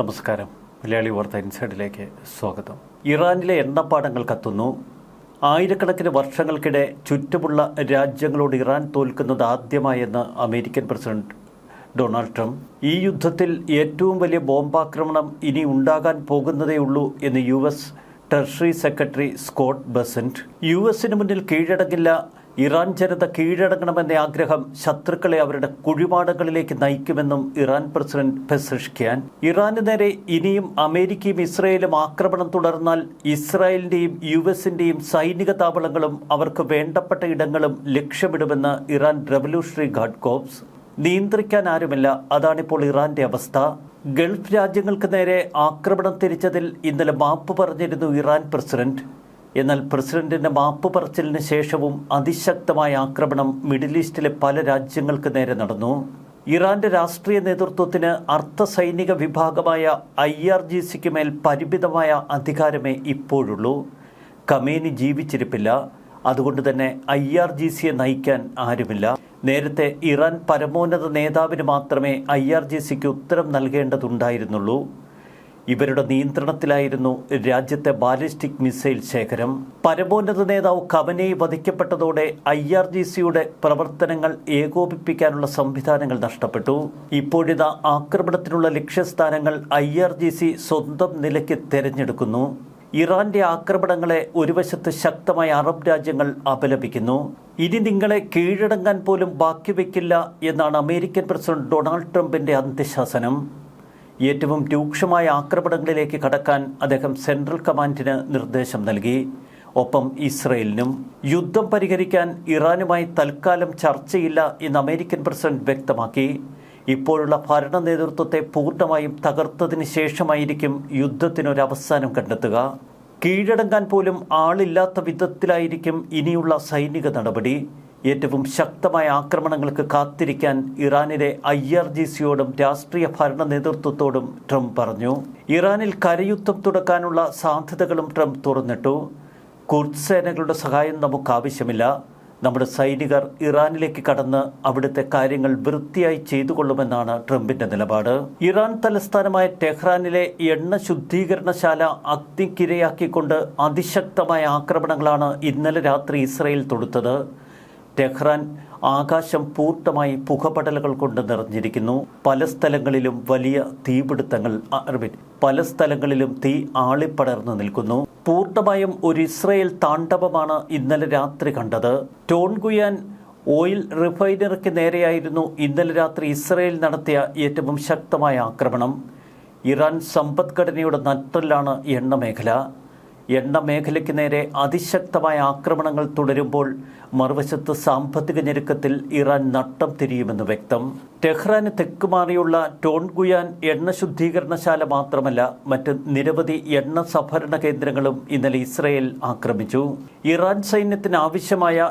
നമസ്കാരം. മലയാളി വാർത്ത ഇൻസൈഡിലേക്ക് സ്വാഗതം. ഇറാനിലെ എണ്ണപ്പാടങ്ങൾ കത്തുന്നു. ആയിരക്കണക്കിന് വർഷങ്ങൾക്കിടെ ചുറ്റുമുള്ള രാജ്യങ്ങളോട് ഇറാൻ തോൽക്കുന്നത് ആദ്യമായെന്ന് അമേരിക്കൻ പ്രസിഡന്റ് ഡൊണാൾഡ് ട്രംപ്. ഈ യുദ്ധത്തിൽ ഏറ്റവും വലിയ ബോംബാക്രമണം ഇനി ഉണ്ടാകാൻ പോകുന്നതേയുള്ളൂ എന്ന് US treasury secretary Scott Bessent. US മുന്നിൽ കീഴടങ്ങില്ല, ഇറാൻ ജനത കീഴടങ്ങണമെന്ന ആഗ്രഹം ശത്രുക്കളെ അവരുടെ കുഴിമാടങ്ങളിലേക്ക് നയിക്കുമെന്നും ഇറാൻ പ്രസിഡന്റ് പെസഷ്കിയാൻ. ഇറാന് നേരെ ഇനിയും അമേരിക്കയും ഇസ്രായേലും ആക്രമണം തുടർന്നാൽ ഇസ്രായേലിന്റെയും US സൈനിക താവളങ്ങളും അവർക്ക് വേണ്ടപ്പെട്ട ഇടങ്ങളും ലക്ഷ്യമിടുമെന്ന് ഇറാൻ റവല്യൂഷണറി ഗാർഡ് കോർപ്സ്. നിയന്ത്രിക്കാൻ ആരുമില്ല, അതാണിപ്പോൾ ഇറാന്റെ അവസ്ഥ. ഗൾഫ് രാജ്യങ്ങൾക്ക് നേരെ ആക്രമണം തിരിച്ചതിൽ ഇന്നലെ മാപ്പ് പറഞ്ഞിരുന്നു ഇറാൻ പ്രസിഡന്റ്. എന്നാൽ പ്രസിഡന്റിന്റെ മാപ്പ് പറച്ചിലിന് ശേഷവും അതിശക്തമായ ആക്രമണം മിഡിൽ ഈസ്റ്റിലെ പല രാജ്യങ്ങൾക്ക് നേരെ നടന്നു. ഇറാന്റെ രാഷ്ട്രീയ നേതൃത്വത്തിന് അർദ്ധ സൈനിക വിഭാഗമായ IRGCക്ക് മേൽ പരിമിതമായ അധികാരമേ ഇപ്പോഴുള്ളൂ. ഖമേനി ജീവിച്ചിരിപ്പില്ല, അതുകൊണ്ട് തന്നെ IRGCയെ നയിക്കാൻ ആരുമില്ല. നേരത്തെ ഇറാൻ പരമോന്നത നേതാവിന് മാത്രമേ IRGCക്ക് ഉത്തരം നൽകേണ്ടതുണ്ടായിരുന്നുള്ളൂ. ഇവരുടെ നിയന്ത്രണത്തിലായിരുന്നു രാജ്യത്തെ ബാലിസ്റ്റിക് മിസൈൽ ശേഖരം. പരമോന്നത നേതാവ് ഖമനേയി വധിക്കപ്പെട്ടതോടെ IRGCയുടെ പ്രവർത്തനങ്ങൾ ഏകോപിപ്പിക്കാനുള്ള സംവിധാനങ്ങൾ നഷ്ടപ്പെട്ടു. ഇപ്പോഴിതാ ആക്രമണത്തിനുള്ള ലക്ഷ്യസ്ഥാനങ്ങൾ IRGC സ്വന്തം നിലയ്ക്ക് തെരഞ്ഞെടുക്കുന്നു. ഇറാന്റെ ആക്രമണങ്ങളെ ഒരു വശത്ത് ശക്തമായ അറബ് രാജ്യങ്ങൾ അപലപിക്കുന്നു. ഇനി നിങ്ങളെ കീഴടങ്ങാൻ പോലും ബാക്കി വയ്ക്കില്ല എന്നാണ് അമേരിക്കൻ പ്രസിഡന്റ് ഡൊണാൾഡ് ട്രംപിന്റെ അന്ത്യശാസനം. ഏറ്റവും രൂക്ഷമായ ആക്രമണങ്ങളിലേക്ക് കടക്കാൻ അദ്ദേഹം സെൻട്രൽ കമാൻഡിന് നിർദ്ദേശം നൽകി. ഒപ്പം ഇസ്രയേലിനും. യുദ്ധം പരിഹരിക്കാൻ ഇറാനുമായി തൽക്കാലം ചർച്ചയില്ല എന്ന് അമേരിക്കൻ പ്രസിഡന്റ് വ്യക്തമാക്കി. ഇപ്പോഴുള്ള ഭരണ നേതൃത്വത്തെ പൂർണ്ണമായും തകർത്തതിന് ശേഷമായിരിക്കും യുദ്ധത്തിനൊരവസാനം കണ്ടെത്തുക. കീഴടങ്ങാൻ പോലും ആളില്ലാത്ത വിധത്തിലായിരിക്കും ഇനിയുള്ള സൈനിക നടപടി. ഏറ്റവും ശക്തമായ ആക്രമണങ്ങൾക്ക് കാത്തിരിക്കാൻ ഇറാനിലെ IRGCയോടും രാഷ്ട്രീയ ഭരണ നേതൃത്വത്തോടും ട്രംപ് പറഞ്ഞു. ഇറാനിൽ കരയുദ്ധം തുടക്കാനുള്ള സാധ്യതകളും ട്രംപ് തുറന്നിട്ടു. കുർദ് സേനകളുടെ സഹായം നമുക്ക് ആവശ്യമില്ല. നമ്മുടെ സൈനികർ ഇറാനിലേക്ക് കടന്ന് അവിടുത്തെ കാര്യങ്ങൾ വൃത്തിയായി ചെയ്തുകൊള്ളുമെന്നാണ് ട്രംപിന്റെ നിലപാട്. ഇറാൻ തലസ്ഥാനമായ ടെഹ്റാനിലെ എണ്ണ ശുദ്ധീകരണശാല അഗ്നിക്കിരയാക്കിക്കൊണ്ട് അതിശക്തമായ ആക്രമണങ്ങളാണ് ഇന്നലെ രാത്രി ഇസ്രായേൽ തൊടുത്തത്. ടെഹ്റാൻ ആകാശം പൂർണ്ണമായി പുകപടലുകൾ കൊണ്ട് നിറഞ്ഞിരിക്കുന്നു. പല സ്ഥലങ്ങളിലും വലിയ തീപിടുത്തങ്ങൾ, പല സ്ഥലങ്ങളിലും തീ ആളിപ്പടർന്നു നിൽക്കുന്നു. പൂർണ്ണമായും ഒരു ഇസ്രായേൽ താണ്ഡവമാണ് ഇന്നലെ രാത്രി കണ്ടത്. ടോൺഗുയാൻ ഓയിൽ റിഫൈനറിക്ക് നേരെയായിരുന്നു ഇന്നലെ രാത്രി ഇസ്രായേൽ നടത്തിയ ഏറ്റവും ശക്തമായ ആക്രമണം. ഇറാൻ സമ്പദ്ഘടനയുടെ നട്ടെല്ലാണ് എണ്ണ മേഖല. എണ്ണ മേഖലയ്ക്ക് നേരെ അതിശക്തമായ ആക്രമണങ്ങൾ തുടരുമ്പോൾ മറുവശത്ത് സാമ്പത്തിക ഞെരുക്കത്തിൽ ഇറാൻ നട്ടം തിരിയുമെന്ന് വ്യക്തം. ടെഹ്റാന് തെക്കുമാറിയുള്ള ടോൺഗുയാൻ എണ്ണ ശുദ്ധീകരണശാല മാത്രമല്ല, മറ്റ് നിരവധി എണ്ണ സംഭരണ കേന്ദ്രങ്ങളും ഇന്നലെ ഇസ്രായേൽ ആക്രമിച്ചു. ഇറാൻ സൈന്യത്തിന് ആവശ്യമായ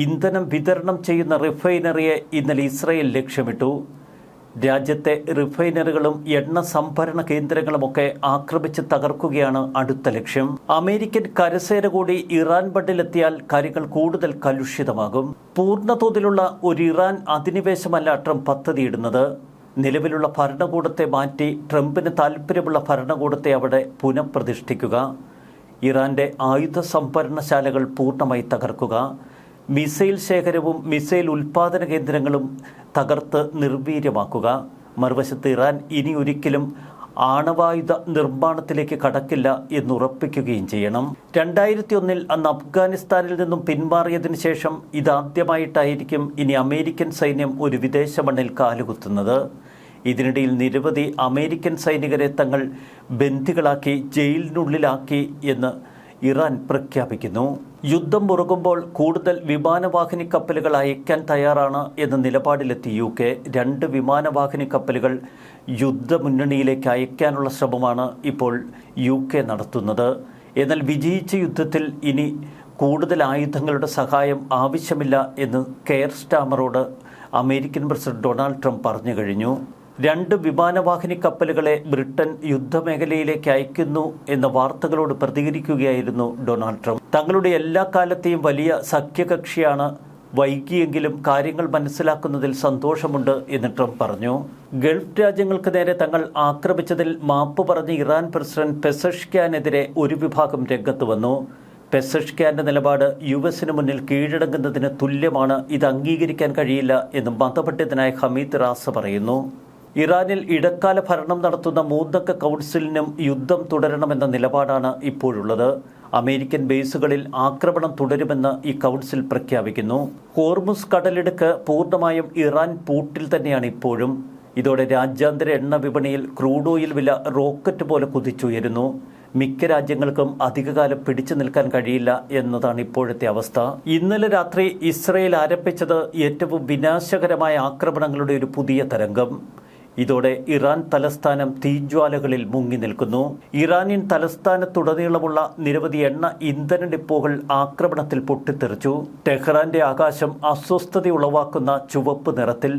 ഇന്ധനം വിതരണം ചെയ്യുന്ന റിഫൈനറിയെ ഇന്നലെ ഇസ്രായേൽ ലക്ഷ്യമിട്ടു. രാജ്യത്തെ റിഫൈനറികളും എണ്ണ സംഭരണ കേന്ദ്രങ്ങളുമൊക്കെ ആക്രമിച്ച് തകർക്കുകയാണ് അടുത്ത ലക്ഷ്യം. അമേരിക്കൻ കരസേന കൂടി ഇറാൻ ബണ്ടിലെത്തിയാൽ കാര്യങ്ങൾ കൂടുതൽ കലുഷിതമാകും. പൂർണ്ണതോതിലുള്ള ഒരു ഇറാൻ അധിനിവേശമല്ല ട്രംപ് പദ്ധതിയിടുന്നത്. നിലവിലുള്ള ഭരണകൂടത്തെ മാറ്റി ട്രംപിന് താൽപ്പര്യമുള്ള ഭരണകൂടത്തെ അവിടെ പുനഃപ്രതിഷ്ഠിക്കുക, ഇറാന്റെ ആയുധ സംഭരണശാലകൾ പൂർണ്ണമായി തകർക്കുക, മിസൈൽ ശേഖരവും മിസൈൽ ഉൽപാദന കേന്ദ്രങ്ങളും തകർത്ത് നിർവീര്യമാക്കുക. മറുവശത്ത് ഇറാൻ ഇനി ഒരിക്കലും ആണവായുധ നിർമ്മാണത്തിലേക്ക് കടക്കില്ല എന്നുറപ്പിക്കുകയും ചെയ്യണം. 2001 അന്ന് അഫ്ഗാനിസ്ഥാനിൽ നിന്നും പിന്മാറിയതിനു ശേഷം ഇതാദ്യമായിട്ടായിരിക്കും ഇനി അമേരിക്കൻ സൈന്യം ഒരു വിദേശ മണ്ണിൽ കാലുകുത്തുന്നത്. ഇതിനിടയിൽ നിരവധി അമേരിക്കൻ സൈനികരെ തങ്ങൾ ബന്ദികളാക്കി ജയിലിനുള്ളിലാക്കി എന്ന് ഇറാൻ പ്രഖ്യാപിക്കുന്നു. യുദ്ധം മുറുകുമ്പോൾ കൂടുതൽ വിമാനവാഹിനി കപ്പലുകൾ അയക്കാൻ തയ്യാറാണ് എന്ന നിലപാടിലെത്തി UK. 2 വിമാനവാഹിനി കപ്പലുകൾ യുദ്ധമുന്നണിയിലേക്ക് അയക്കാനുള്ള ശ്രമമാണ് ഇപ്പോൾ UK നടത്തുന്നത്. എന്നാൽ വിജയിച്ച യുദ്ധത്തിൽ ഇനി കൂടുതൽ ആയുധങ്ങളുടെ സഹായം ആവശ്യമില്ല എന്ന് കെയർ സ്റ്റാമറോട് അമേരിക്കൻ പ്രസിഡന്റ് ഡൊണാൾഡ് ട്രംപ് പറഞ്ഞു കഴിഞ്ഞു. 2 വിമാനവാഹിനി കപ്പലുകളെ ബ്രിട്ടൻ യുദ്ധമേഖലയിലേക്ക് അയക്കുന്നു എന്ന വാർത്തകളോട് പ്രതികരിക്കുകയായിരുന്നു ഡൊണാൾഡ് ട്രംപ്. തങ്ങളുടെ എല്ലാ കാലത്തെയും വലിയ സഖ്യകക്ഷിയാണ് വൈകിയെങ്കിലും കാര്യങ്ങൾ മനസ്സിലാക്കുന്നതിൽ സന്തോഷമുണ്ട് എന്ന് ട്രംപ് പറഞ്ഞു. ഗൾഫ് രാജ്യങ്ങൾക്ക് നേരെ തങ്ങൾ ആക്രമിച്ചതിൽ മാപ്പ് പറഞ്ഞ ഇറാൻ പ്രസിഡന്റ് പെസഷ്ക്യാനെതിരെ ഒരു വിഭാഗം രംഗത്ത് വന്നു. പെസഷ്ക്യാന്റെ നിലപാട് യുഎസിന് മുന്നിൽ കീഴടങ്ങുന്നതിന് തുല്യമാണ്, ഇത് അംഗീകരിക്കാൻ കഴിയില്ല എന്ന് മതപണ്ഡിതനായ ഹമീദ് റാസ പറയുന്നു. ഇറാനിൽ ഇടക്കാല ഭരണം നടത്തുന്ന മൂന്നംഗ കൗൺസിലിനും യുദ്ധം തുടരണമെന്ന നിലപാടാണ് ഇപ്പോഴുള്ളത്. അമേരിക്കൻ ബേസുകളിൽ ആക്രമണം തുടരുമെന്ന് ഈ കൗൺസിൽ പ്രഖ്യാപിക്കുന്നു. ഹോർമുസ് കടലിടുക്ക് പൂർണ്ണമായും ഇറാൻ പൂട്ടിൽ തന്നെയാണ് ഇപ്പോഴും. ഇതോടെ രാജ്യാന്തര എണ്ണ വിപണിയിൽ ക്രൂഡ് ഓയിൽ വില റോക്കറ്റ് പോലെ കുതിച്ചുയരുന്നു. മിക്ക രാജ്യങ്ങൾക്കും അധികകാലം പിടിച്ചു നിൽക്കാൻ കഴിയില്ല എന്നതാണ് ഇപ്പോഴത്തെ അവസ്ഥ. ഇന്നലെ രാത്രി ഇസ്രയേൽ ആരംഭിച്ചത് ഏറ്റവും വിനാശകരമായ ആക്രമണങ്ങളുടെ ഒരു പുതിയ തരംഗം. ഇതോടെ ഇറാൻ തലസ്ഥാനം തീജ്വാലകളിൽ മുങ്ങി നിൽക്കുന്നു. ഇറാനിയൻ തലസ്ഥാനത്തുടനീളമുള്ള നിരവധി എണ്ണ ഇന്ധന ഡിപ്പോകൾ ആക്രമണത്തിൽ പൊട്ടിത്തെറിച്ചു. ടെഹ്റാന്റെ ആകാശം അസ്വസ്ഥതയുളവാക്കുന്ന ചുവപ്പ് നിറത്തിൽ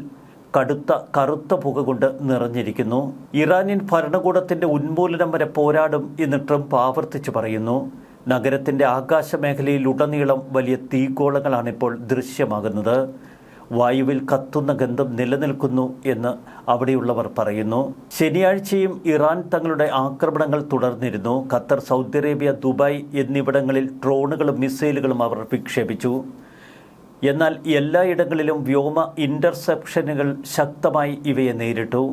കടുത്ത കറുത്ത പുക കൊണ്ട് നിറഞ്ഞിരിക്കുന്നു. ഇറാനിയൻ ഭരണകൂടത്തിന്റെ ഉന്മൂലനം വരെ പോരാടും എന്ന് ട്രംപ് ആവർത്തിച്ചു പറയുന്നു. നഗരത്തിന്റെ ആകാശമേഖലയിലുടനീളം വലിയ തീഗോളങ്ങളാണിപ്പോൾ ദൃശ്യമാകുന്നത്. വായുവിൽ കത്തുന്ന ഗന്ധം നിലനിൽക്കുന്നു എന്ന് അവിടെയുള്ളവർ പറയുന്നു. ശനിയാഴ്ചയും ഇറാൻ തങ്ങളുടെ ആക്രമണങ്ങൾ തുടർന്നിരുന്നു. ഖത്തർ, സൗദി അറേബ്യ, ദുബായ് എന്നിവിടങ്ങളിൽ ഡ്രോണുകളും മിസൈലുകളും അവർ വിക്ഷേപിച്ചു. എന്നാൽ എല്ലായിടങ്ങളിലും വ്യോമ ഇന്റർസെപ്ഷനുകൾ ശക്തമായി ഇവയെ നേരിട്ടു.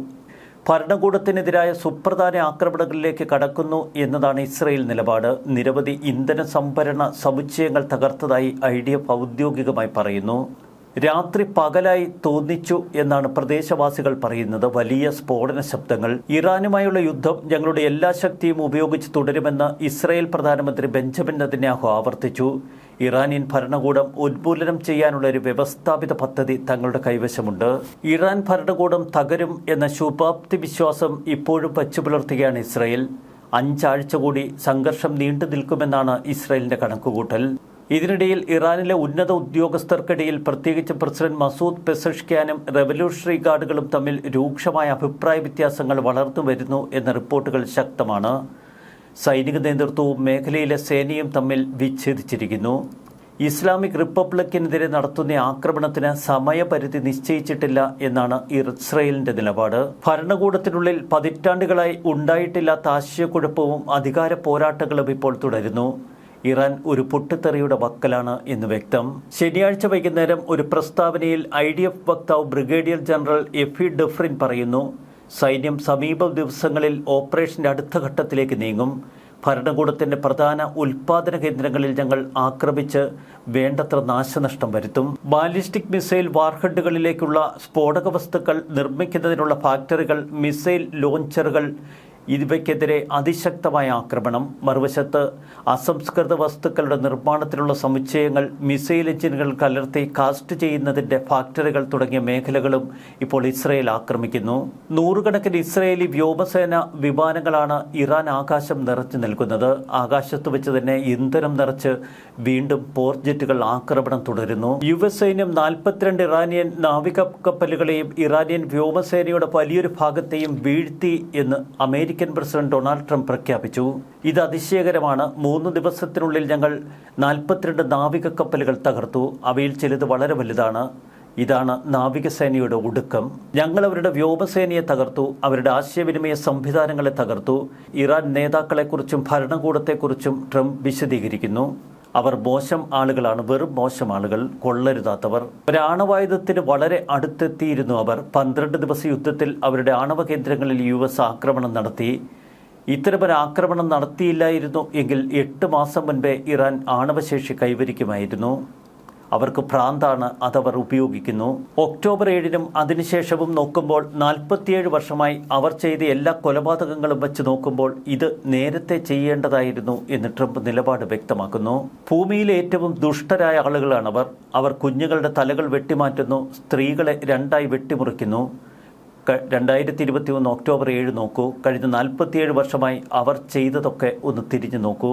ഭരണകൂടത്തിനെതിരായ സുപ്രധാന ആക്രമണങ്ങളിലേക്ക് കടക്കുന്നു എന്നതാണ് ഇസ്രയേൽ നിലപാട്. നിരവധി ഇന്ധന സംഭരണ സമുച്ചയങ്ങൾ തകർത്തതായി IDF ഔദ്യോഗികമായി പറയുന്നു. രാത്രി പകലായി തോന്നിച്ചു എന്നാണ് പ്രദേശവാസികൾ പറയുന്നത്. വലിയ സ്ഫോടന ശബ്ദങ്ങൾ. ഇറാനുമായുള്ള യുദ്ധം ഞങ്ങളുടെ എല്ലാ ശക്തിയും ഉപയോഗിച്ച് തുടരുമെന്ന് ഇസ്രായേൽ പ്രധാനമന്ത്രി ബെഞ്ചമിൻ നെതന്യാഹു ആവർത്തിച്ചു. ഇറാനിയൻ ഭരണകൂടം ഉന്മൂലനം ചെയ്യാനുള്ള ഒരു വ്യവസ്ഥാപിത പദ്ധതി തങ്ങളുടെ കൈവശമുണ്ട്. ഇറാൻ ഭരണകൂടം തകരും എന്ന ശുഭാപ്തി വിശ്വാസം ഇപ്പോഴും വച്ചുപുലർത്തുകയാണ് ഇസ്രായേൽ. 5 ആഴ്ച കൂടി സംഘർഷം നീണ്ടു നിൽക്കുമെന്നാണ് ഇസ്രായേലിന്റെ കണക്കുകൂട്ടൽ. ഇതിനിടയിൽ ഇറാനിലെ ഉന്നത ഉദ്യോഗസ്ഥർക്കിടയിൽ പ്രത്യേകിച്ച് പ്രസിഡന്റ് മസൂദ് പെസഷ്ക്യാനും റവല്യൂഷണറി ഗാർഡുകളും തമ്മിൽ രൂക്ഷമായ അഭിപ്രായ വ്യത്യാസങ്ങൾ വളർന്നു വരുന്നു എന്ന റിപ്പോർട്ടുകൾ ശക്തമാണ്. സൈനിക നേതൃത്വവും മേഖലയിലെ സേനയും തമ്മിൽ വിച്ഛേദിച്ചിരിക്കുന്നു. ഇസ്ലാമിക് റിപ്പബ്ലിക്കിനെതിരെ നടത്തുന്ന ആക്രമണത്തിന് സമയപരിധി നിശ്ചയിച്ചിട്ടില്ല എന്നാണ് ഇസ്രയേലിന്റെ നിലപാട്. ഭരണകൂടത്തിനുള്ളിൽ പതിറ്റാണ്ടുകളായി ഉണ്ടായിട്ടില്ലാത്ത ആശയക്കുഴപ്പവും അധികാര പോരാട്ടങ്ങളും ഇപ്പോൾ തുടരുന്നു. ഇറാൻ ഒരു പൊട്ടിത്തെറിയുടെ വക്കലാണ് എന്ന് വ്യക്തം. ശനിയാഴ്ച വൈകുന്നേരം ഒരു പ്രസ്താവനയിൽ IDF വക്താവ് ബ്രിഗേഡിയർ ജനറൽ എഫി ഡെഫ്രിൻ പറയുന്നു, സൈന്യം സമീപ ദിവസങ്ങളിൽ ഓപ്പറേഷന്റെ അടുത്ത ഘട്ടത്തിലേക്ക് നീങ്ങും. ഭരണകൂടത്തിന്റെ പ്രധാന ഉൽപാദന കേന്ദ്രങ്ങളിൽ ഞങ്ങൾ ആക്രമിച്ച് വേണ്ടത്ര നാശനഷ്ടം വരുത്തും. ബാലിസ്റ്റിക് മിസൈൽ വാർഹെഡുകളിലേക്കുള്ള സ്ഫോടക വസ്തുക്കൾ നിർമ്മിക്കുന്നതിനുള്ള ഫാക്ടറികൾ, മിസൈൽ ലോഞ്ചറുകൾ ഇവയ്ക്കെതിരെ അതിശക്തമായ ആക്രമണം. മറുവശത്ത് അസംസ്കൃത വസ്തുക്കളുടെ നിർമ്മാണത്തിലുള്ള സമുച്ചയങ്ങൾ, മിസൈൽ എഞ്ചിനുകൾ കലർത്തി കാസ്റ്റ് ചെയ്യുന്നതിൻ്റെ ഫാക്ടറികൾ തുടങ്ങിയ മേഖലകളും ഇപ്പോൾ ഇസ്രയേൽ ആക്രമിക്കുന്നു. നൂറുകണക്കിന് ഇസ്രയേലി വ്യോമസേന വിമാനങ്ങളാണ് ഇറാൻ ആകാശം നിറച്ചു നിൽക്കുന്നത്. ആകാശത്ത് വെച്ച് തന്നെ ഇന്ധനം നിറച്ച് വീണ്ടും പോർജെറ്റുകൾ ആക്രമണം തുടരുന്നു. US സൈന്യം 42 ഇറാനിയൻ നാവിക കപ്പലുകളെയും ഇറാനിയൻ വ്യോമസേനയുടെ വലിയൊരു ഭാഗത്തെയും വീഴ്ത്തി എന്ന് അമേരിക്കൻ പ്രസിഡന്റ് ഡൊണാൾഡ് ട്രംപ് പ്രഖ്യാപിച്ചു. ഇത് അതിശയകരമാണ്. 3 ദിവസത്തിനുള്ളിൽ ഞങ്ങൾ 42 നാവിക കപ്പലുകൾ തകർത്തു. അവയിൽ ചിലത് വളരെ വലുതാണ്. ഇതാണ് നാവികസേനയുടെ ഒടുക്കം. ഞങ്ങൾ അവരുടെ വ്യോമസേനയെ തകർത്തു, അവരുടെ ആശയവിനിമയ സംവിധാനങ്ങളെ തകർത്തു. ഇറാൻ നേതാക്കളെക്കുറിച്ചും ഭരണകൂടത്തെക്കുറിച്ചും ട്രംപ് വിശദീകരിക്കുന്നു. അവർ മോശം ആളുകളാണ്, വെറും മോശം ആളുകൾ, കൊള്ളരുതാത്തവർ. ഒരു ആണവായുധത്തിന് വളരെ അടുത്തെത്തിയിരുന്നു അവർ. 12 ദിവസ യുദ്ധത്തിൽ അവരുടെ ആണവ കേന്ദ്രങ്ങളിൽ US ആക്രമണം നടത്തി. ഇത്തരമൊരു ആക്രമണം നടത്തിയില്ലായിരുന്നു എങ്കിൽ 8 മാസം മുൻപേ ഇറാൻ ആണവശേഷി കൈവരിക്കുമായിരുന്നു. അവർക്ക് ഭ്രാന്താണ്, അതവർ ഉപയോഗിക്കുന്നു. ഒക്ടോബർ 7-നും അതിനുശേഷവും നോക്കുമ്പോൾ 47 വർഷമായി അവർ ചെയ്ത എല്ലാ കൊലപാതകങ്ങളും വെച്ച് നോക്കുമ്പോൾ ഇത് നേരത്തെ ചെയ്യേണ്ടതായിരുന്നു എന്ന് ട്രംപ് നിലപാട് വ്യക്തമാക്കുന്നു. ഭൂമിയിലെ ഏറ്റവും ദുഷ്ടരായ ആളുകളാണവർ. അവർ കുഞ്ഞുങ്ങളുടെ തലകൾ വെട്ടിമാറ്റുന്നു, സ്ത്രീകളെ 2ആയി വെട്ടിമുറിക്കുന്നു. 2021 ഒക്ടോബർ 7 നോക്കൂ. കഴിഞ്ഞ 47 വർഷമായി അവർ ചെയ്തതൊക്കെ ഒന്ന് തിരിഞ്ഞു നോക്കൂ.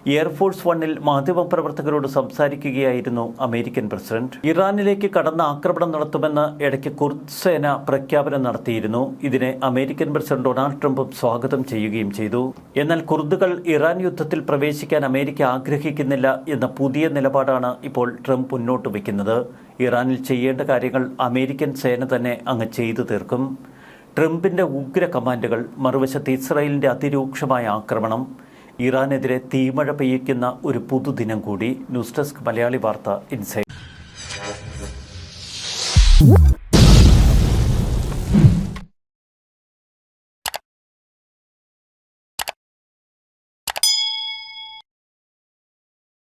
എയർഫോഴ്സ് വണ്ണിൽ മാധ്യമപ്രവർത്തകരോട് സംസാരിക്കുകയായിരുന്നു അമേരിക്കൻ പ്രസിഡന്റ്. ഇറാനിലേക്ക് കടന്ന് ആക്രമണം നടത്തുമെന്ന് ഇടയ്ക്ക് കുർദ് സേന പ്രഖ്യാപനം നടത്തിയിരുന്നു. ഇതിനെ അമേരിക്കൻ പ്രസിഡന്റ് ഡൊണാൾഡ് ട്രംപും സ്വാഗതം ചെയ്യുകയും ചെയ്തു. എന്നാൽ കുർദുകൾ ഇറാൻ യുദ്ധത്തിൽ പ്രവേശിക്കാൻ അമേരിക്ക ആഗ്രഹിക്കുന്നില്ല എന്ന പുതിയ നിലപാടാണ് ഇപ്പോൾ ട്രംപ് മുന്നോട്ട് വയ്ക്കുന്നത്. ഇറാനിൽ ചെയ്യേണ്ട കാര്യങ്ങൾ അമേരിക്കൻ സേന തന്നെ അങ്ങ് ചെയ്തു തീർക്കും. ട്രംപിന്റെ ഉഗ്ര കമാൻഡുകൾ, മറുവശത്ത് ഇസ്രായേലിന്റെ അതിരൂക്ഷമായ ആക്രമണം, ഇറാനെതിരെ തീമഴ പെയ്യിക്കുന്ന ഒരു പുതുദിനം കൂടി. ന്യൂസ് ഡെസ്ക് മലയാളി വാർത്ത ഇൻസൈഡ്.